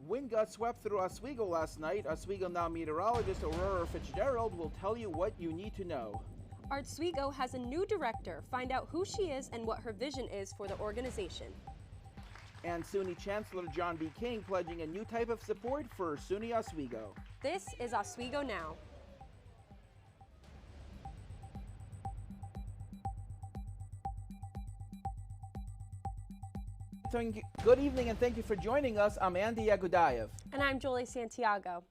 Wind gusts swept through Oswego last night. Oswego Now meteorologist Aurora Fitzgerald will tell you what you need to know. Oswego has a new director. Find out who she is and what her vision is for the organization. And SUNY Chancellor John B. King pledging a new type of support for SUNY Oswego. This is Oswego Now. Good evening and thank you for joining us. I'm Andy Agudayev. And I'm Jolie Santiago.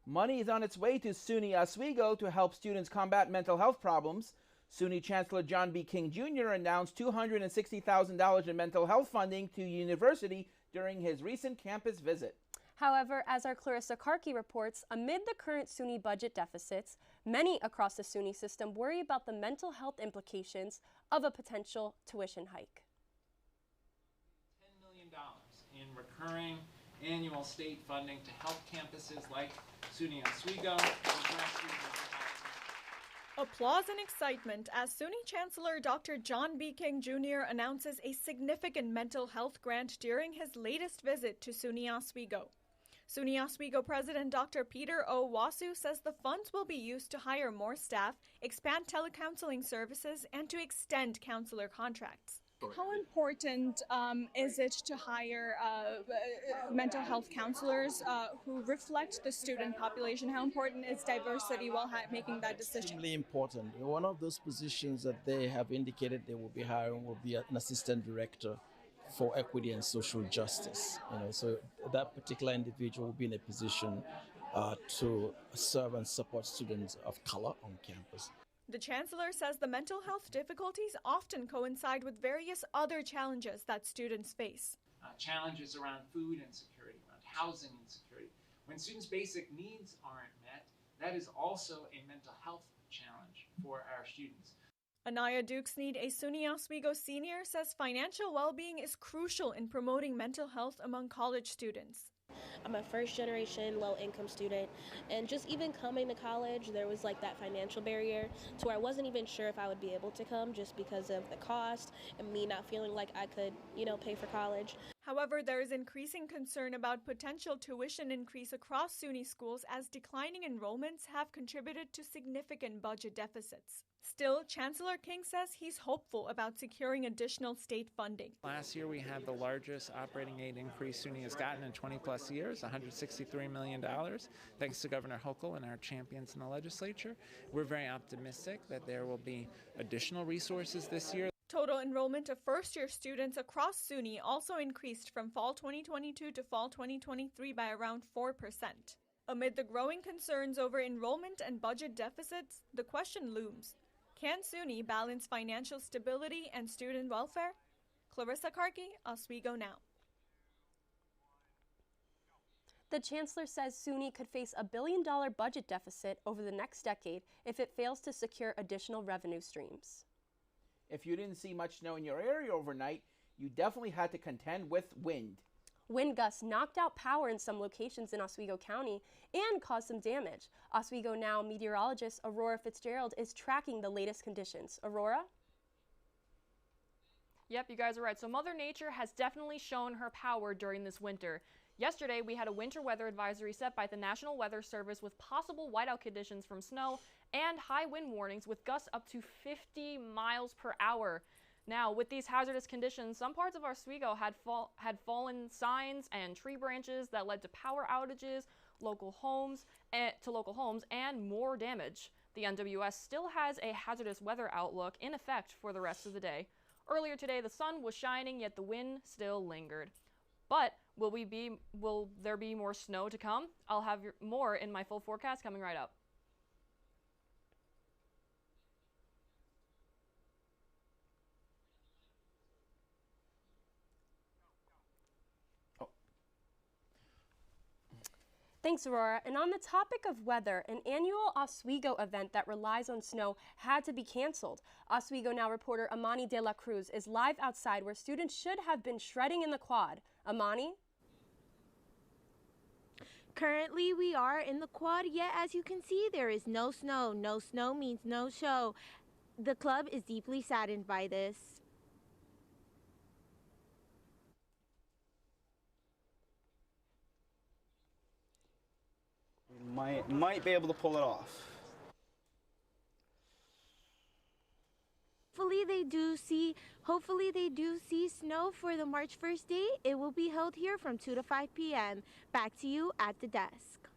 Money is on its way to SUNY Oswego to help students combat mental health problems. SUNY Chancellor John B. King Jr. announced $260,000 in mental health funding to the university during his recent campus visit. However, as our Clarissa Karki reports, amid the current SUNY budget deficits, many across the SUNY system worry about the mental health implications of a potential tuition hike. $10 million in recurring annual state funding to help campuses like SUNY Oswego address these mental health. Applause and excitement as SUNY Chancellor Dr. John B. King Jr. announces a significant mental health grant during his latest visit to SUNY Oswego. SUNY Oswego President Dr. Peter O. Wasu says the funds will be used to hire more staff, expand telecounseling services, and to extend counselor contracts. How important is it to hire mental health counselors who reflect the student population? How important is diversity while making that decision? Extremely important. One of those positions that they have indicated they will be hiring will be an assistant director for equity and social justice. So that particular individual will be in a position to serve and support students of color on campus. The Chancellor says the mental health difficulties often coincide with various other challenges that students face. Challenges around food insecurity, around housing insecurity. When students' basic needs aren't met, that is also a mental health challenge for our students. Anaya Dukesneed, a SUNY Oswego senior, says financial well-being is crucial in promoting mental health among college students. I'm a first-generation low-income student, and just even coming to college, there was like that financial barrier to where I wasn't even sure if I would be able to come just because of the cost and me not feeling like I could, pay for college. However, there is increasing concern about potential tuition increase across SUNY schools as declining enrollments have contributed to significant budget deficits. Still, Chancellor King says he's hopeful about securing additional state funding. Last year we had the largest operating aid increase SUNY has gotten in 20 plus years, $163 million, thanks to Governor Hochul and our champions in the legislature. We're very optimistic that there will be additional resources this year. Total enrollment of first-year students across SUNY also increased from fall 2022 to fall 2023 by around 4%. Amid the growing concerns over enrollment and budget deficits, the question looms. Can SUNY balance financial stability and student welfare? Clarissa Karki, Oswego Now. The Chancellor says SUNY could face a $1 billion budget deficit over the next decade if it fails to secure additional revenue streams. If you didn't see much snow in your area overnight, you definitely had to contend with wind. Wind gusts knocked out power in some locations in Oswego County and caused some damage. Oswego Now meteorologist Aurora Fitzgerald is tracking the latest conditions. Aurora? Yep, you guys are right. So Mother Nature has definitely shown her power during this winter. Yesterday, we had a winter weather advisory set by the National Weather Service with possible whiteout conditions from snow and high wind warnings with gusts up to 50 miles per hour. Now, with these hazardous conditions, some parts of Oswego had fallen signs and tree branches that led to power outages, local homes, and more damage. The NWS still has a hazardous weather outlook in effect for the rest of the day. Earlier today, the sun was shining, yet the wind still lingered. But will there be more snow to come? I'll have more in my full forecast coming right up. Thanks, Aurora. And on the topic of weather, an annual Oswego event that relies on snow had to be canceled. Oswego Now reporter Amani De La Cruz is live outside where students should have been shredding in the quad. Amani? Currently, we are in the quad, yet as you can see, there is no snow. No snow means no show. The club is deeply saddened by this. might be able to pull it off. Hopefully they do see snow for the March 1st date. It will be held here from 2 to 5 p.m. Back to you at the desk.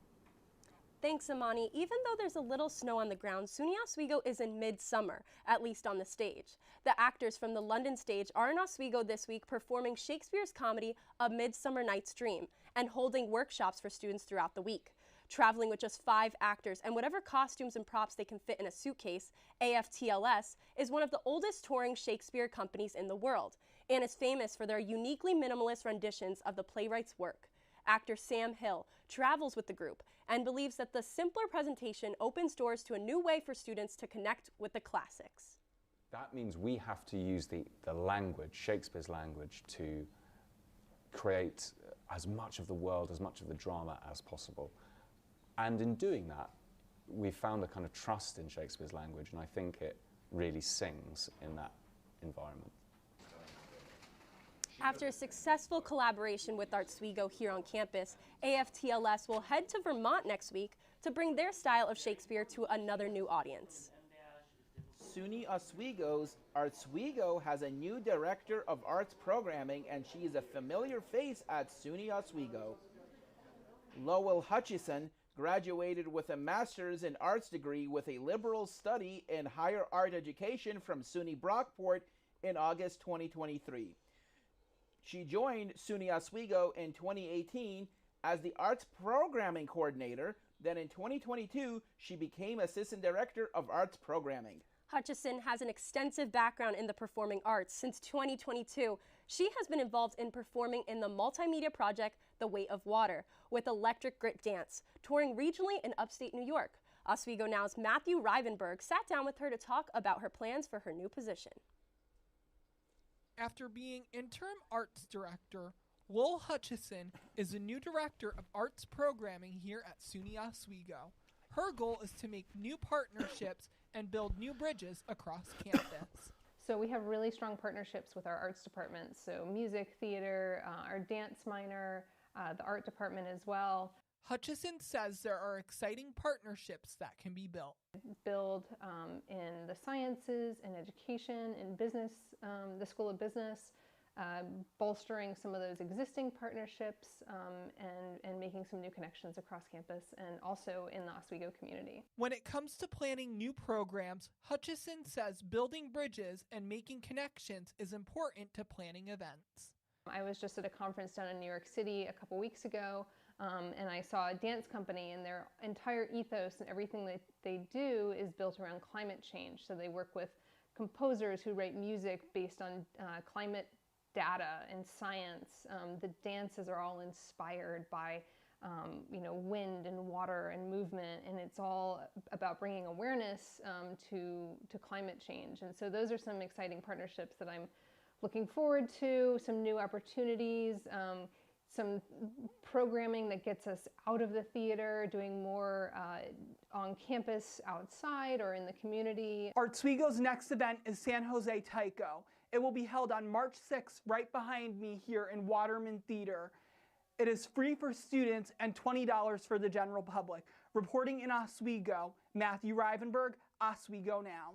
Thanks, Amani. Even though there's a little snow on the ground, SUNY Oswego is in midsummer, at least on the stage. The actors from the London stage are in Oswego this week performing Shakespeare's comedy A Midsummer Night's Dream and holding workshops for students throughout the week. Traveling with just 5 actors and whatever costumes and props they can fit in a suitcase, AFTLS is one of the oldest touring Shakespeare companies in the world and is famous for their uniquely minimalist renditions of the playwright's work. Actor Sam Hill travels with the group and believes that the simpler presentation opens doors to a new way for students to connect with the classics. That means we have to use the language, Shakespeare's language, to create as much of the world, as much of the drama as possible. And in doing that, we found a kind of trust in Shakespeare's language, and I think it really sings in that environment. After a successful collaboration with Oswego here on campus, AFTLS will head to Vermont next week to bring their style of Shakespeare to another new audience. SUNY Oswego has a new director of arts programming, and she is a familiar face at SUNY Oswego. Lowell Hutchison graduated with a master's in arts degree with a liberal study in higher art education from SUNY Brockport in August 2023. She joined SUNY Oswego in 2018 as the arts programming coordinator. Then in 2022, she became assistant director of arts programming. Hutchison has an extensive background in the performing arts. Since 2022, she has been involved in performing in the multimedia project The Weight of Water with Electric Grit Dance, touring regionally in upstate New York. Oswego Now's Matthew Rivenberg sat down with her to talk about her plans for her new position. After being interim arts director, Lowell Hutchison is the new director of arts programming here at SUNY Oswego. Her goal is to make new partnerships and build new bridges across campus. So we have really strong partnerships with our arts department, so music, theater, our dance minor, the art department as well. Hutchison says there are exciting partnerships that can be built. Build in the sciences, in education, in business, the School of Business, bolstering some of those existing partnerships and making some new connections across campus and also in the Oswego community. When it comes to planning new programs, Hutchison says building bridges and making connections is important to planning events. I was just at a conference down in New York City a couple weeks ago, and I saw a dance company, and their entire ethos and everything that they do is built around climate change. So they work with composers who write music based on climate data and science. The dances are all inspired by wind and water and movement, and it's all about bringing awareness to climate change. And so those are some exciting partnerships that I'm looking forward to, some new opportunities, some programming that gets us out of the theater, doing more on campus outside or in the community. Oswego's next event is San Jose Taiko. It will be held on March 6th right behind me here in Waterman Theater. It is free for students and $20 for the general public. Reporting in Oswego, Matthew Rivenberg, Oswego Now.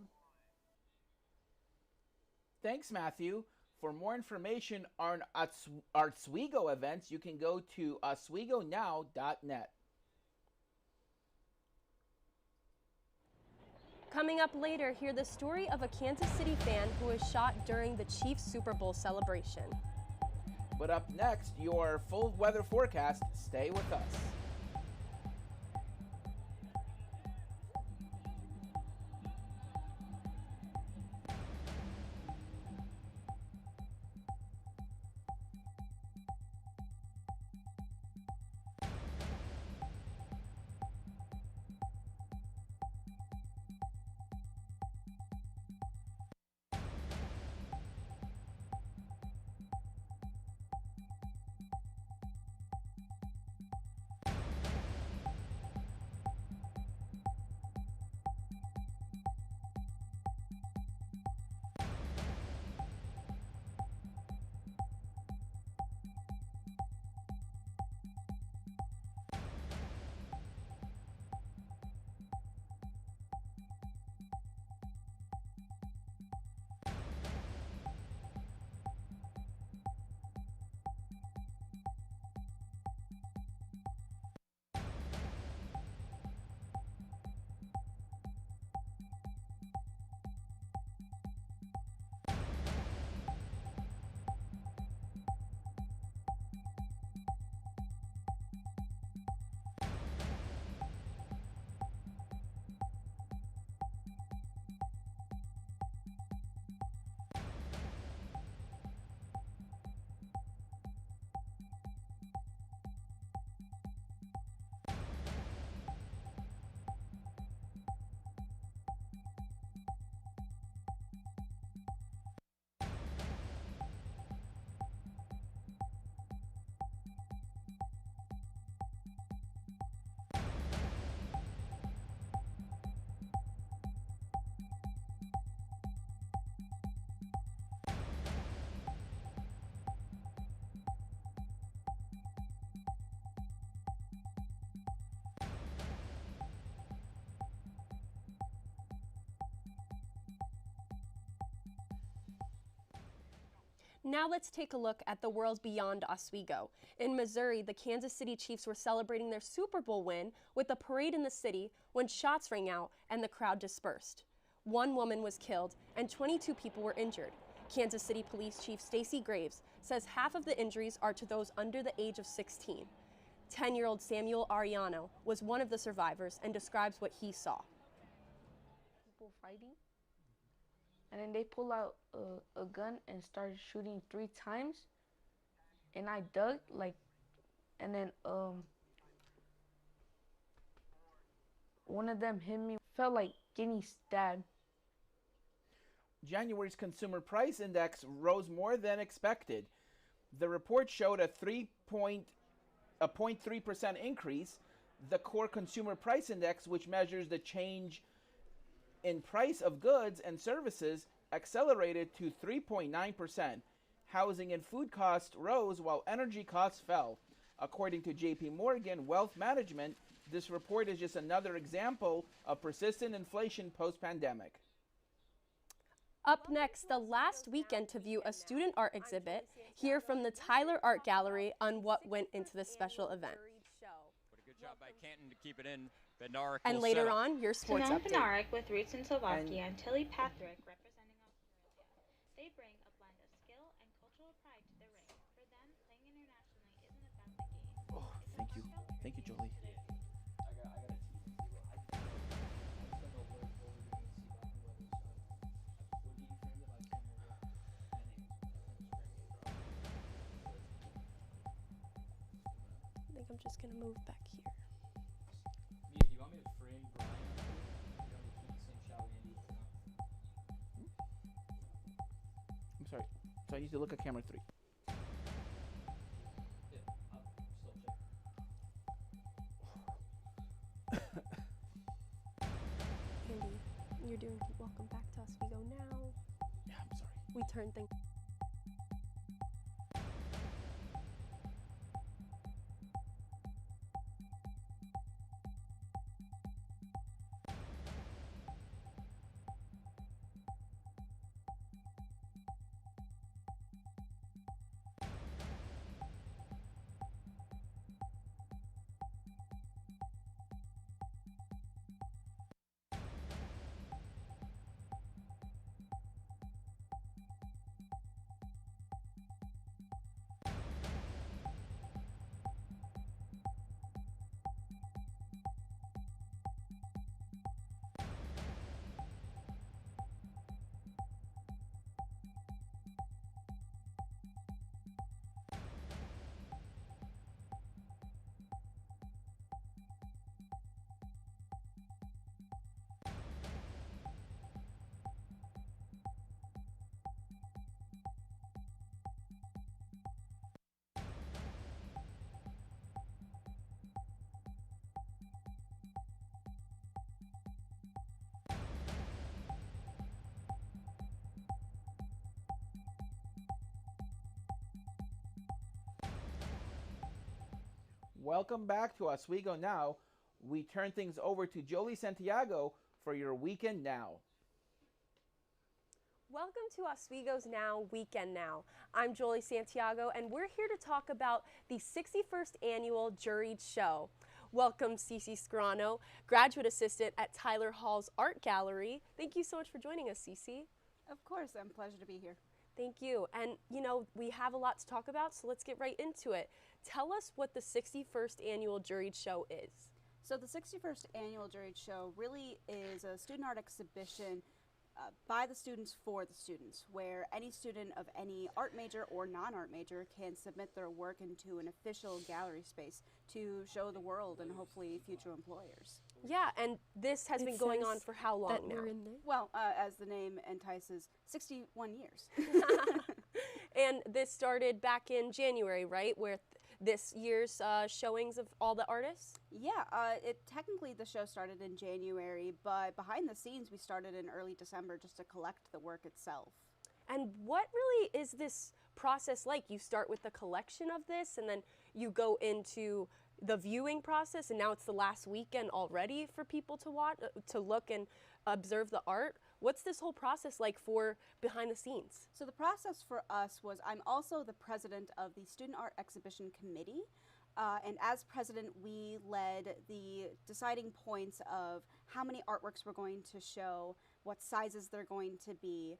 Thanks, Matthew. For more information on Oswego events, you can go to oswegonow.net. Coming up later, hear the story of a Kansas City fan who was shot during the Chiefs Super Bowl celebration. But up next, your full weather forecast. Stay with us. Now let's take a look at the world beyond Oswego. In Missouri, the Kansas City Chiefs were celebrating their Super Bowl win with a parade in the city when shots rang out and the crowd dispersed. One woman was killed and 22 people were injured. Kansas City Police Chief Stacey Graves says half of the injuries are to those under the age of 16. 10-year-old Samuel Ariano was one of the survivors and describes what he saw. People fighting, and then they pull out a gun and started shooting 3 times, and I ducked, and then one of them hit me, felt like getting stabbed. January's consumer price index rose more than expected. The report showed a 0.3% increase. The core consumer price index, which measures the change in price of goods and services, accelerated to 3.9%. Housing and food costs rose while energy costs fell. According to JP Morgan Wealth Management, this report is just another example of persistent inflation post-pandemic. Up next, the last weekend to view a student art exhibit, hear from the Tyler Art Gallery on what went into this special event. What a good job by Canton to keep it in. Bednarik And later on, your sports Simone update. Bednarik with roots in Slovakia and Tilly Patrick representing Australia. They bring a blend of skill and cultural pride to the ring. For them, playing internationally isn't about the game. Oh, thank you. Thank you, Jolie. I think I'm just going to move back here. Do you want me to frame Brian? You want me to keep the same shot we ended? I'm sorry. So I need to look at camera 3. Yeah, I'll still check. Andy, you're doing Welcome Back to Oswego now. Yeah, I'm sorry. We turn things. Welcome back to Oswego Now. We turn things over to Jolie Santiago for your Weekend Now. Welcome to Oswego's Now Weekend Now. I'm Jolie Santiago, and we're here to talk about the 61st Annual Juried Show. Welcome, Cece Scarano, Graduate Assistant at Tyler Hall's Art Gallery. Thank you so much for joining us, Cece. Of course, I'm a pleasure to be here. Thank you. And, you know, we have a lot to talk about, so let's get right into it. Tell us what the 61st Annual Juried Show is. So the 61st Annual Juried Show really is a student art exhibition by the students for the students, where any student of any art major or non-art major can submit their work into an official gallery space to show the world and hopefully future employers. Yeah, and this has been going on for how long now? Well, as the name entices, 61 years. And this started back in January, right, with this year's showings of all the artists? Yeah, technically the show started in January, but behind the scenes we started in early December just to collect the work itself. And what really is this process like? You start with the collection of this, and then you go into the viewing process, and now it's the last weekend already for people to watch, to look and observe the art. What's this whole process like for behind the scenes? So the process for us was I'm also the president of the Student Art Exhibition Committee. And as president, we led the deciding points of how many artworks we're going to show, what sizes they're going to be,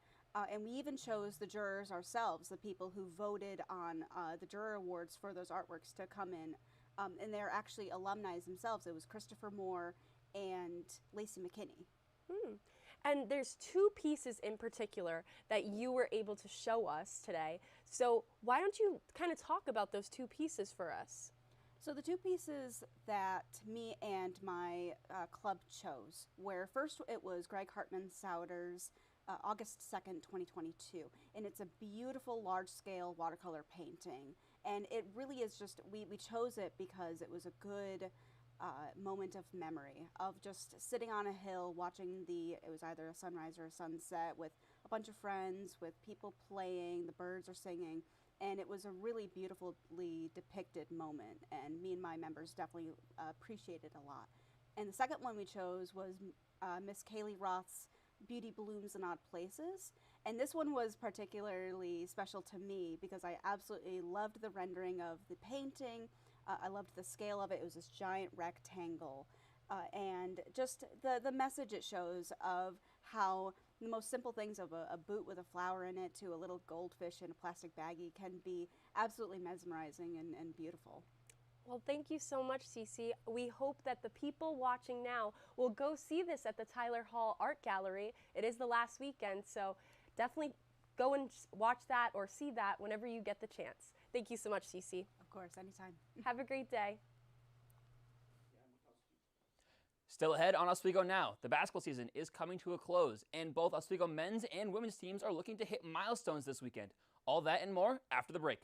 and we even chose the jurors ourselves, the people who voted on the juror awards for those artworks to come in. And they're actually alumni themselves. It was Christopher Moore and Lacey McKinney. And there's two pieces in particular that you were able to show us today. So why don't you kind of talk about those two pieces for us? So the two pieces that me and my club chose were, first it was Greg Hartman Souter's August 2nd, 2022. And it's a beautiful large-scale watercolor painting. And it really is just, we chose it because it was a good moment of memory of just sitting on a hill watching it was either a sunrise or a sunset with a bunch of friends, with people playing, the birds are singing. And it was a really beautifully depicted moment, and me and my members definitely appreciated it a lot. And the second one we chose was Miss Kaylee Roth's Beauty Blooms in Odd Places. And this one was particularly special to me because I absolutely loved the rendering of the painting. I loved the scale of it. It was this giant rectangle. And just the message it shows of how the most simple things of a boot with a flower in it to a little goldfish in a plastic baggie can be absolutely mesmerizing and beautiful. Well, thank you so much, Cece. We hope that the people watching now will go see this at the Tyler Hall Art Gallery. It is the last weekend, so definitely go and watch that or see that whenever you get the chance. Thank you so much, Cece. Of course, anytime. Have a great day. Still ahead on Oswego Now, the basketball season is coming to a close, and both Oswego men's and women's teams are looking to hit milestones this weekend. All that and more after the break.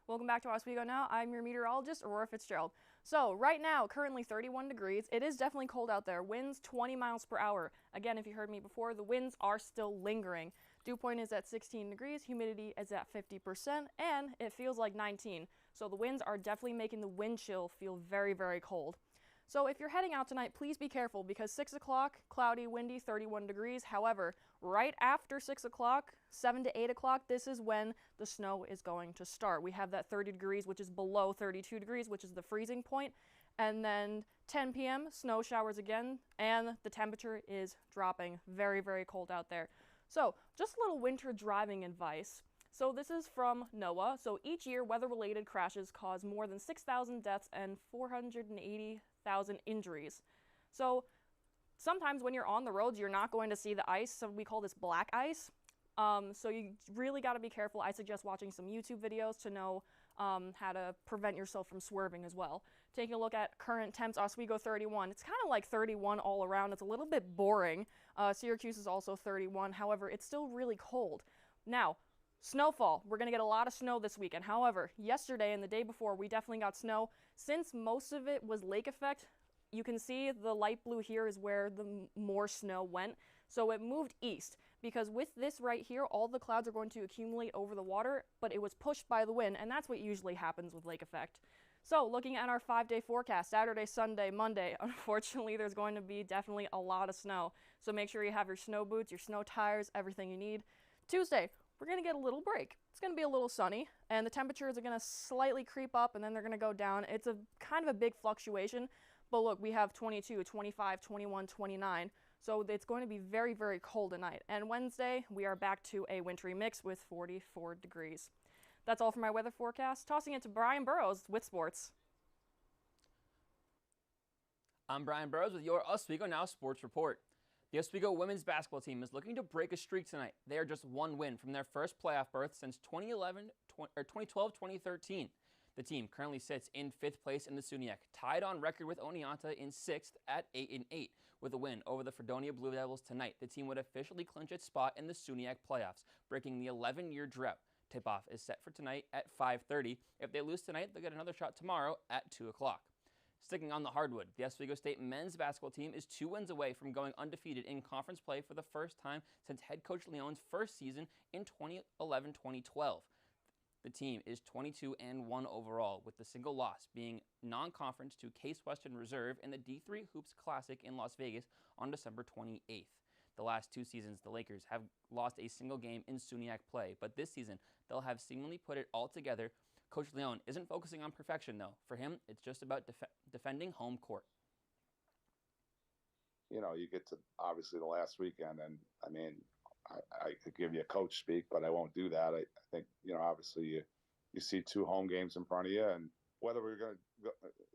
Welcome back to Oswego Now. I'm your meteorologist, Aurora Fitzgerald. So right now, currently 31 degrees. It is definitely cold out there. Winds 20 miles per hour. Again, if you heard me before, the winds are still lingering. Dew point is at 16 degrees, humidity is at 50%, and it feels like 19. So the winds are definitely making the wind chill feel very, very cold. So if you're heading out tonight, please be careful because 6 o'clock, cloudy, windy, 31 degrees. However, right after 6 o'clock, 7 to 8 o'clock, this is when the snow is going to start. We have that 30 degrees, which is below 32 degrees, which is the freezing point. And then 10 p.m., snow showers again, and the temperature is dropping. Very, very cold out there. So just a little winter driving advice. So this is from NOAA. So each year, weather-related crashes cause more than 6,000 deaths and 480,000 injuries. So sometimes when you're on the roads, you're not going to see the ice, so we call this black ice. So you really got to be careful. I suggest watching some YouTube videos to know how to prevent yourself from swerving as well. Taking a look at current temps, Oswego 31. It's kind of like 31 all around. It's a little bit boring. Syracuse is also 31. However, it's still really cold. Now, snowfall. We're going to get a lot of snow this weekend. However, yesterday and the day before, we definitely got snow. Since most of it was lake effect, you can see the light blue here is where the more snow went. So it moved east because with this right here, all the clouds are going to accumulate over the water, but it was pushed by the wind, and that's what usually happens with lake effect. So looking at our 5-day forecast, Saturday, Sunday, Monday, unfortunately there's going to be definitely a lot of snow. So make sure you have your snow boots, your snow tires, everything you need. Tuesday, we're going to get a little break. It's going to be a little sunny, and the temperatures are going to slightly creep up, and then they're going to go down. It's a kind of a big fluctuation, but look, we have 22, 25, 21, 29. So it's going to be very, very cold tonight. And Wednesday, we are back to a wintry mix with 44 degrees. That's all for my weather forecast. Tossing it to Brian Burrows with sports. I'm Brian Burrows with your Oswego Now Sports Report. The Oswego women's basketball team is looking to break a streak tonight. They are just one win from their first playoff berth since 2012-2013. The team currently sits in 5th place in the SUNYAC, tied on record with Oneonta in 6th at 8-8. With a win over the Fredonia Blue Devils tonight, the team would officially clinch its spot in the SUNYAC playoffs, breaking the 11-year drought. Tip-off is set for tonight at 5:30. If they lose tonight, they'll get another shot tomorrow at 2 o'clock. Sticking on the hardwood, the Oswego State men's basketball team is 2 wins away from going undefeated in conference play for the first time since head coach Leon's first season in 2011-2012. The team is 22-1 overall, with the single loss being non-conference to Case Western Reserve in the D3 Hoops Classic in Las Vegas on December 28th. The last 2 seasons, the Lakers have lost a single game in SUNYAC play, but this season, they'll have seemingly put it all together. Coach Leon isn't focusing on perfection, though. For him, it's just about defending home court. You know, you get to obviously the last weekend, and I mean, I could give you a coach speak, but I won't do that. I think, you know, obviously you see 2 home games in front of you, and whether we're going to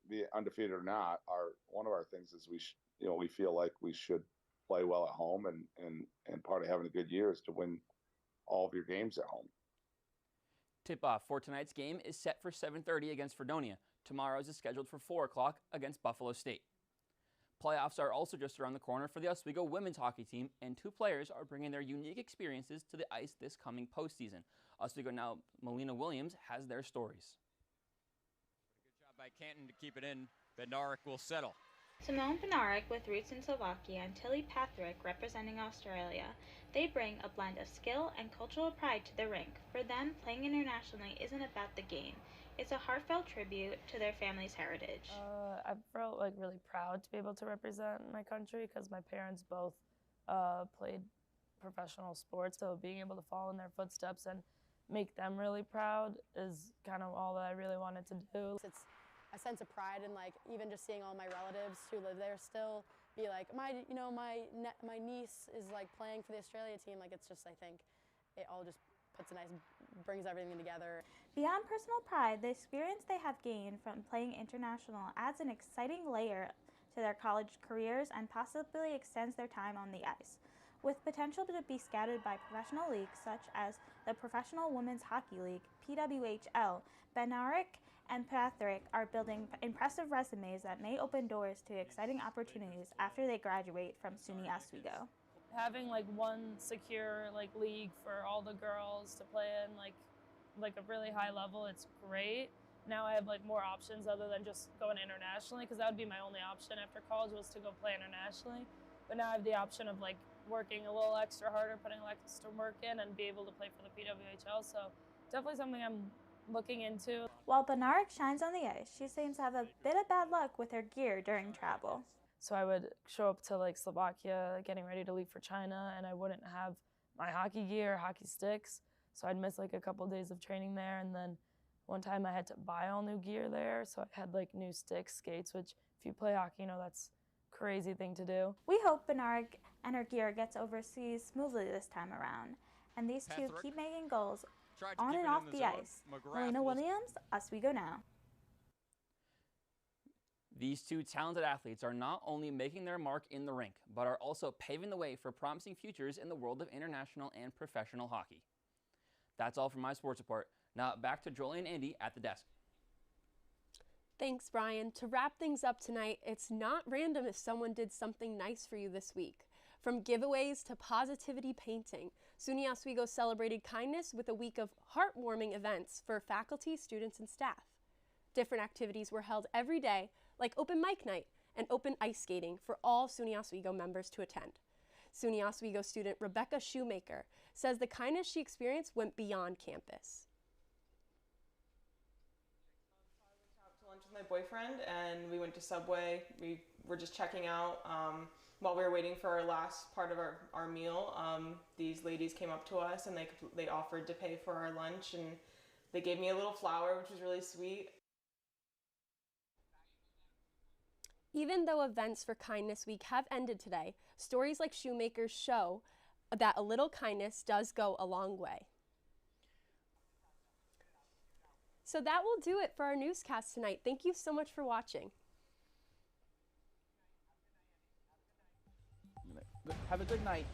be undefeated or not, one of our things is we feel like we should play well at home, and part of having a good year is to win all of your games at home. Tip-off for tonight's game is set for 7:30 against Fredonia. Tomorrow's is scheduled for 4 o'clock against Buffalo State. Playoffs are also just around the corner for the Oswego women's hockey team, and 2 players are bringing their unique experiences to the ice this coming postseason. Oswego Now Melina Williams has their stories. Good job by Canton to keep it in. Bednarik will settle. Simone Bednarik with roots in Slovakia and Tilly Patrick representing Australia. They bring a blend of skill and cultural pride to the rink. For them, playing internationally isn't about the game. It's a heartfelt tribute to their family's heritage. I felt like really proud to be able to represent my country because my parents both played professional sports. So being able to follow in their footsteps and make them really proud is kind of all that I really wanted to do. It's a sense of pride and like even just seeing all my relatives who live there still be like, my niece is like playing for the Australia team. Like it's just, I think it all just brings everything together. Beyond personal pride, the experience they have gained from playing international adds an exciting layer to their college careers and possibly extends their time on the ice. With potential to be scouted by professional leagues such as the Professional Women's Hockey League, PWHL, Bednarik and Patrick are building impressive resumes that may open doors to exciting opportunities after they graduate from SUNY Oswego. Having like one secure like league for all the girls to play in like a really high level, it's great. Now I have like more options other than just going internationally, because that would be my only option after college was to go play internationally. But now I have the option of like working a little extra harder, putting a little extra work in, and be able to play for the PWHL. So definitely something I'm looking into. While Bednarik shines on the ice, she seems to have a bit of bad luck with her gear during travel. So I would show up to like Slovakia getting ready to leave for China, and I wouldn't have my hockey gear, hockey sticks. So I'd miss like a couple days of training there, and then one time I had to buy all new gear there. So I had like new sticks, skates, which if you play hockey, you know that's a crazy thing to do. We hope Bednarik and her gear gets overseas smoothly this time around, and these two keep making goals on and off the ice. Melina Williams, Oswego Now. These two talented athletes are not only making their mark in the rink, but are also paving the way for promising futures in the world of international and professional hockey. That's all from my sports report. Now back to Jolie and Andy at the desk. Thanks, Brian. To wrap things up tonight, it's not random if someone did something nice for you this week. From giveaways to positivity painting, SUNY Oswego celebrated kindness with a week of heartwarming events for faculty, students, and staff. Different activities were held every day, like open mic night and open ice skating for all SUNY Oswego members to attend. SUNY Oswego student Rebecca Shoemaker says the kindness she experienced went beyond campus. To lunch with my boyfriend, and we went to Subway. We were just checking out. While we were waiting for our last part of our meal, these ladies came up to us and they offered to pay for our lunch, and they gave me a little flower, which was really sweet. Even though events for Kindness Week have ended today, stories like Shoemaker's show that a little kindness does go a long way. So that will do it for our newscast tonight. Thank you so much for watching. Have a good night.